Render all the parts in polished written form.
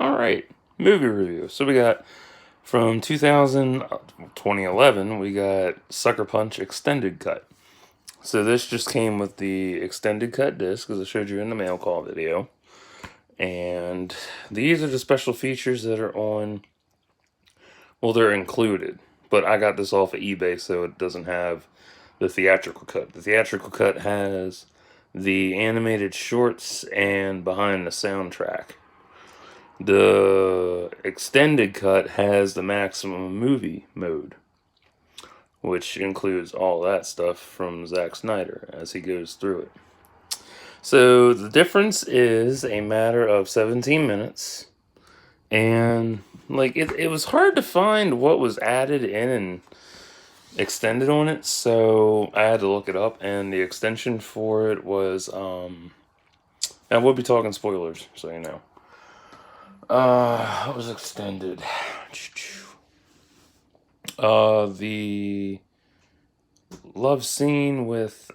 Alright, movie review. So we got from 2011, we got Sucker Punch Extended Cut. So this just came with the extended cut disc, as I showed you in the mail call video. And these are the special features that are on, well, they're included. But I got this off of eBay, so it doesn't have the theatrical cut. The theatrical cut has the animated shorts and behind the soundtrack. The extended cut has the maximum movie mode, which includes all that stuff from Zack Snyder as he goes through it. So the difference is a matter of 17 minutes, and like it was hard to find what was added in and extended on it, so I had to look it up, and the extension for it was I will be talking spoilers, so you know. What was extended? The love scene with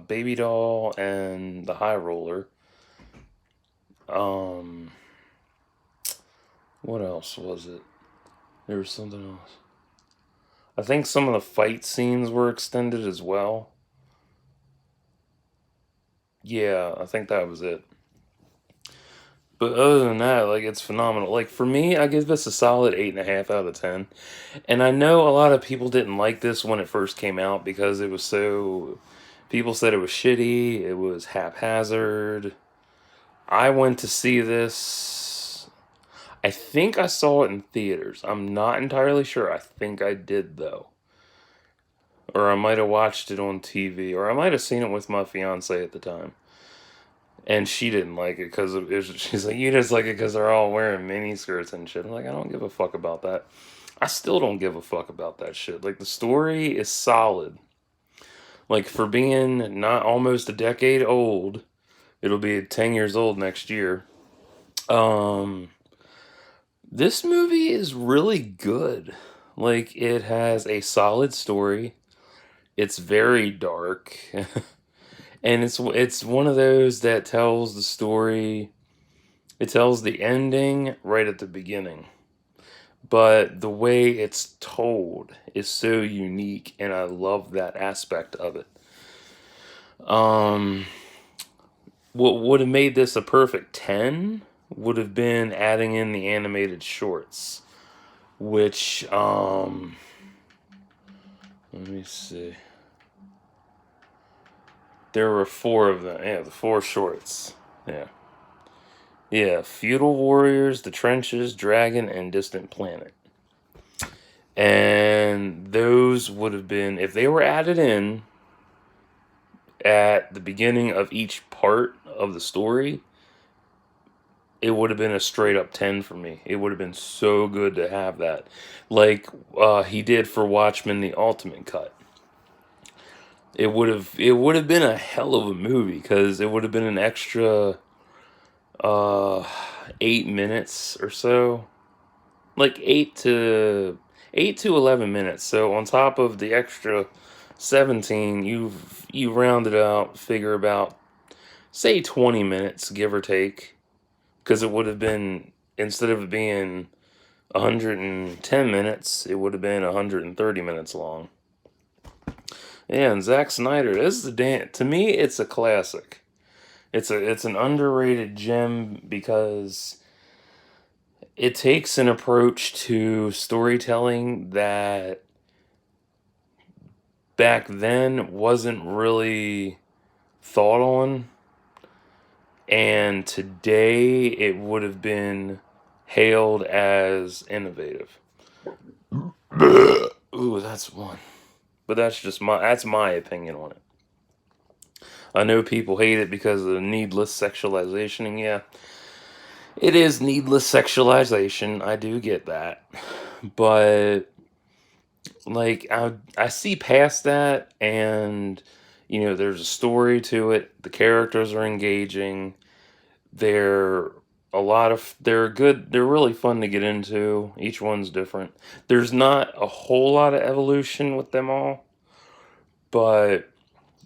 Baby Doll and the High Roller. What else was it? There was something else. I think some of the fight scenes were extended as well. Yeah, I think that was it. But other than that, like, it's phenomenal. Like, for me, I give this a solid 8.5 out of 10. And I know a lot of people didn't like this when it first came out because it was so... People said it was shitty, it was haphazard. I went to see this... I think I saw it in theaters. I'm not entirely sure. I think I did, though. Or I might have watched it on TV. Or I might have seen it with my fiance at the time. And she didn't like it because she's like, you just like it because they're all wearing mini skirts and shit. I'm like, I don't give a fuck about that. I still don't give a fuck about that shit. Like, the story is solid. Like, for being not almost a decade old, it'll be 10 years old next year. This movie is really good. Like, it has a solid story. It's very dark. And it's one of those that tells the story. It tells the ending right at the beginning. But the way it's told is so unique, and I love that aspect of it. Um, what would have made this a perfect 10 would have been adding in the animated shorts, which, let me see. There were 4 of them. Yeah, the 4 shorts. Yeah. Yeah, Feudal Warriors, The Trenches, Dragon, and Distant Planet. And those would have been, if they were added in at the beginning of each part of the story, it would have been a straight up 10 for me. It would have been so good to have that. Like he did for Watchmen the Ultimate Cut. It would have been a hell of a movie because it would have been an extra 8 minutes or so. Like 8 to 11 minutes. So on top of the extra 17, you round it out, figure about, say, 20 minutes, give or take, because it would have been, instead of it being 110 minutes, it would have been 130 minutes long. Yeah, and Zack Snyder, this is to me, it's a classic. It's an underrated gem because it takes an approach to storytelling that back then wasn't really thought on, and today it would have been hailed as innovative. Ooh, that's one. But that's my opinion on it. I know people hate it because of the needless sexualization, and yeah, it is needless sexualization. I do get that. But like I see past that, and there's a story to it. The characters are engaging. They're they're good. They're really fun to get into. Each one's different. There's not a whole lot of evolution with them all, but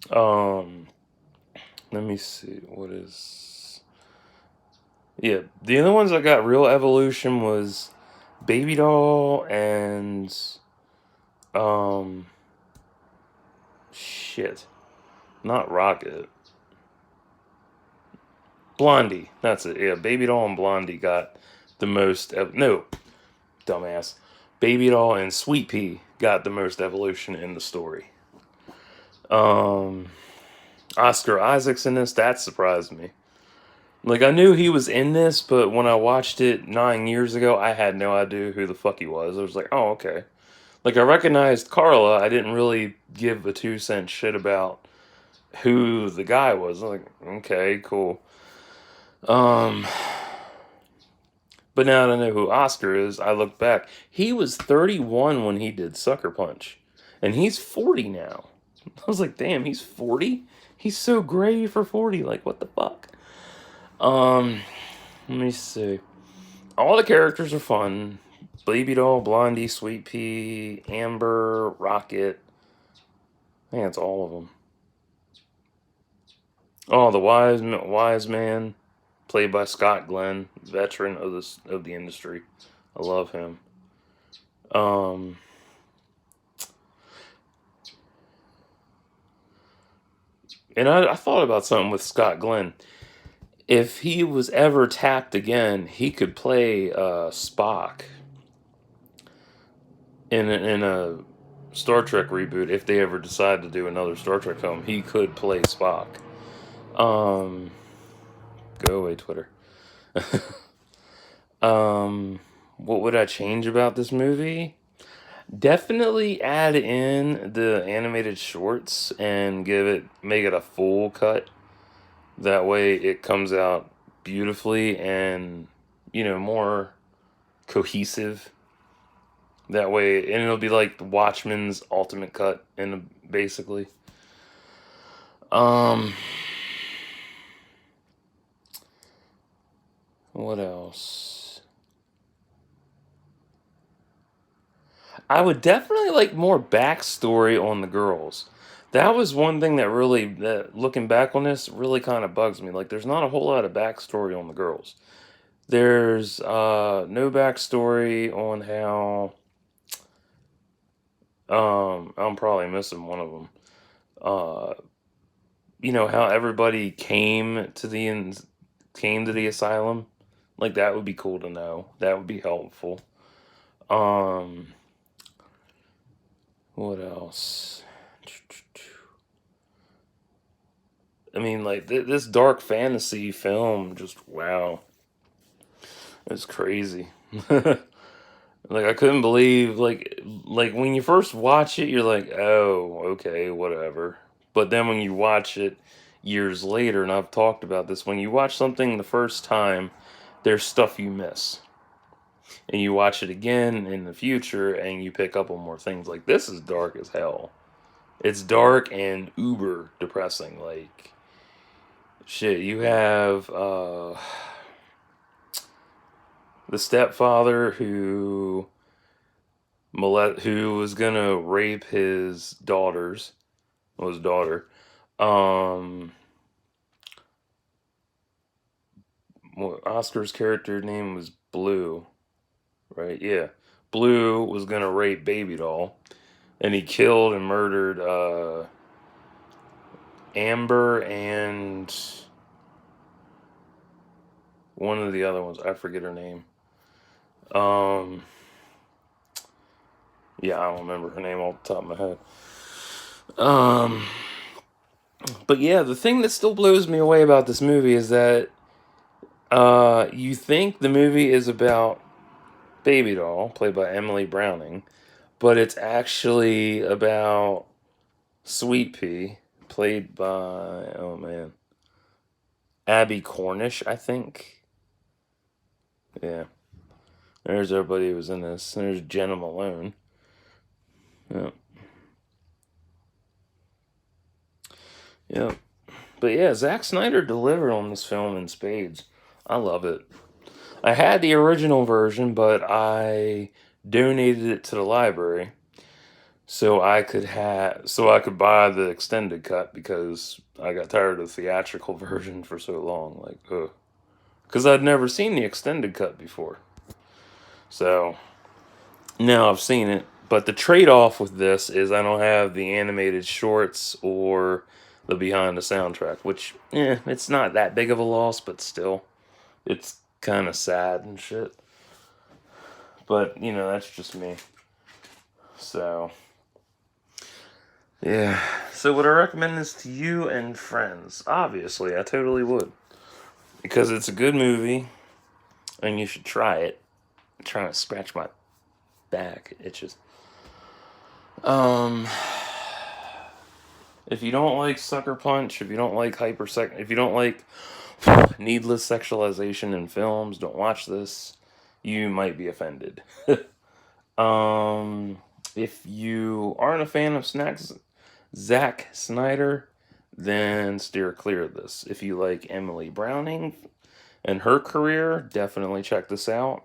let me see what is Yeah, the other ones that got real evolution was Baby Doll and um shit, not Rocket. Blondie. That's it. Yeah, Baby Doll and Blondie got the most. No, dumbass. Baby Doll and Sweet Pea got the most evolution in the story. Um, Oscar Isaac's in this. That surprised me. Like, I knew he was in this, but when I watched it 9 years ago, I had no idea who the fuck he was. I was like, oh, okay. Like, I recognized Carla. I didn't really give a 2 cent shit about who the guy was. I'm like, okay, cool. Um, but now that I know who Oscar is, I look back. He was 31 when he did Sucker Punch, and he's 40 now. I was like, damn, he's 40? He's so gray for 40. Like, what the fuck? Let me see. All the characters are fun. Baby Doll, Blondie, Sweet Pea, Amber, Rocket. I think that's all of them. Oh, the wise man, played by Scott Glenn, veteran of the industry. I love him. Um, and I thought about something with Scott Glenn. If he was ever tapped again, he could play Spock in a Star Trek reboot. If they ever decide to do another Star Trek film, he could play Spock. Um, Go away, Twitter. What would I change about this movie? Definitely add in the animated shorts and make it a full cut. That way it comes out beautifully and, more cohesive. That way, and it'll be like the Watchmen's ultimate cut, basically. Um, what else? I would definitely like more backstory on the girls. That was one thing that looking back on this, really kind of bugs me. Like, there's not a whole lot of backstory on the girls. There's no backstory on how. I'm probably missing one of them. Uh, how everybody came to the asylum. Like, that would be cool to know. That would be helpful. Um, what else? I mean, like, this dark fantasy film, just wow, it's crazy. Like, I couldn't believe, like when you first watch it, you're like, oh, okay, whatever. But then when you watch it years later, and I've talked about this, when you watch something the first time, there's stuff you miss, and you watch it again in the future, and you pick up on more things. Like, this is dark as hell. It's dark and uber depressing. Like, shit, you have the stepfather who was gonna rape his daughters, well, his daughter. Um, Oscar's character name was Blue, right? Yeah, Blue was gonna rape Baby Doll, and he killed and murdered Amber and one of the other ones. I forget her name. Um, yeah, I don't remember her name off the top of my head. Um, but yeah, the thing that still blows me away about this movie is that you think the movie is about Baby Doll, played by Emily Browning, but it's actually about Sweet Pea, played by, oh man, Abby Cornish, I think. Yeah, there's everybody who was in this. There's Jenna Malone. Yeah, yeah. But yeah, Zack Snyder delivered on this film in spades. I love it. I had the original version, but I donated it to the library so I could buy the extended cut because I got tired of the theatrical version for so long. Like, ugh, because I'd never seen the extended cut before. So now I've seen it. But the trade-off with this is I don't have the animated shorts or the behind the soundtrack, which, it's not that big of a loss, but still, it's kind of sad and shit. But, that's just me. So, yeah. So would I recommend this to you and friends? Obviously, I totally would. Because it's a good movie, and you should try it. I'm trying to scratch my back. It itches. If you don't like Sucker Punch, if you don't like if you don't like needless sexualization in films, don't watch this. You might be offended. If you aren't a fan of Zack Snyder, then steer clear of this. If you like Emily Browning and her career, definitely check this out.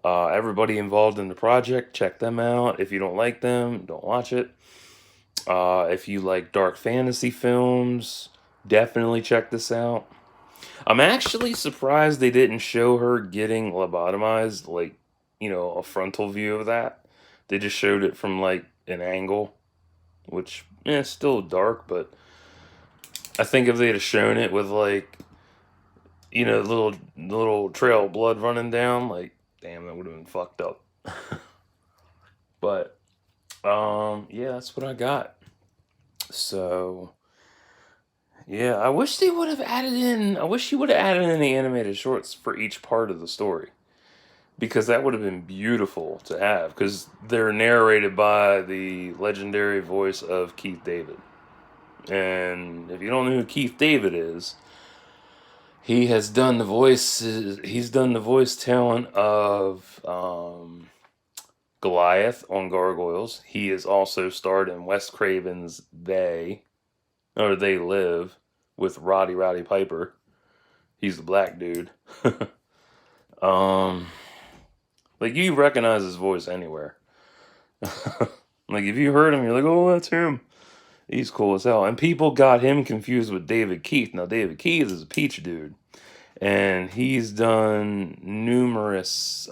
Everybody involved in the project, check them out. If you don't like them, don't watch it. If you like dark fantasy films, definitely check this out. I'm actually surprised they didn't show her getting lobotomized, like, a frontal view of that. They just showed it from, like, an angle, which, it's still dark, but I think if they'd have shown it with, like, little trail of blood running down, like, damn, that would have been fucked up. But, yeah, that's what I got. So, yeah, I wish she would have added in the animated shorts for each part of the story. Because that would have been beautiful to have. Because they're narrated by the legendary voice of Keith David. And if you don't know who Keith David is, he's done the voice talent of Goliath on Gargoyles. He has also starred in Wes Craven's They Live with Roddy Piper. He's the black dude. Like, you recognize his voice anywhere. Like, if you heard him, you're like, oh, that's him. He's cool as hell. And people got him confused with David Keith. Now, David Keith is a peach dude. And he's done numerous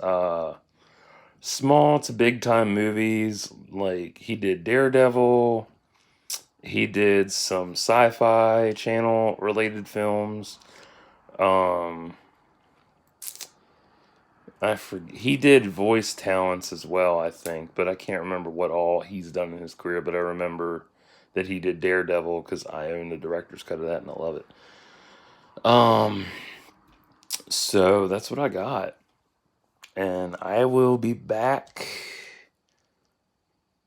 small to big time movies. Like, he did Daredevil. He did some sci-fi channel related films. He did voice talents as well, I think, but I can't remember what all he's done in his career. But I remember that he did Daredevil because I own the director's cut of that and I love it. So that's what I got, and I will be back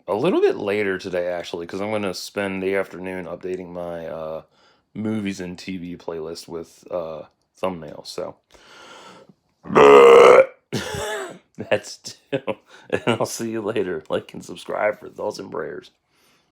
a little bit later today, actually, because I'm going to spend the afternoon updating my movies and TV playlist with thumbnails. So. That's too. And I'll see you later. Like and subscribe for thoughts and prayers.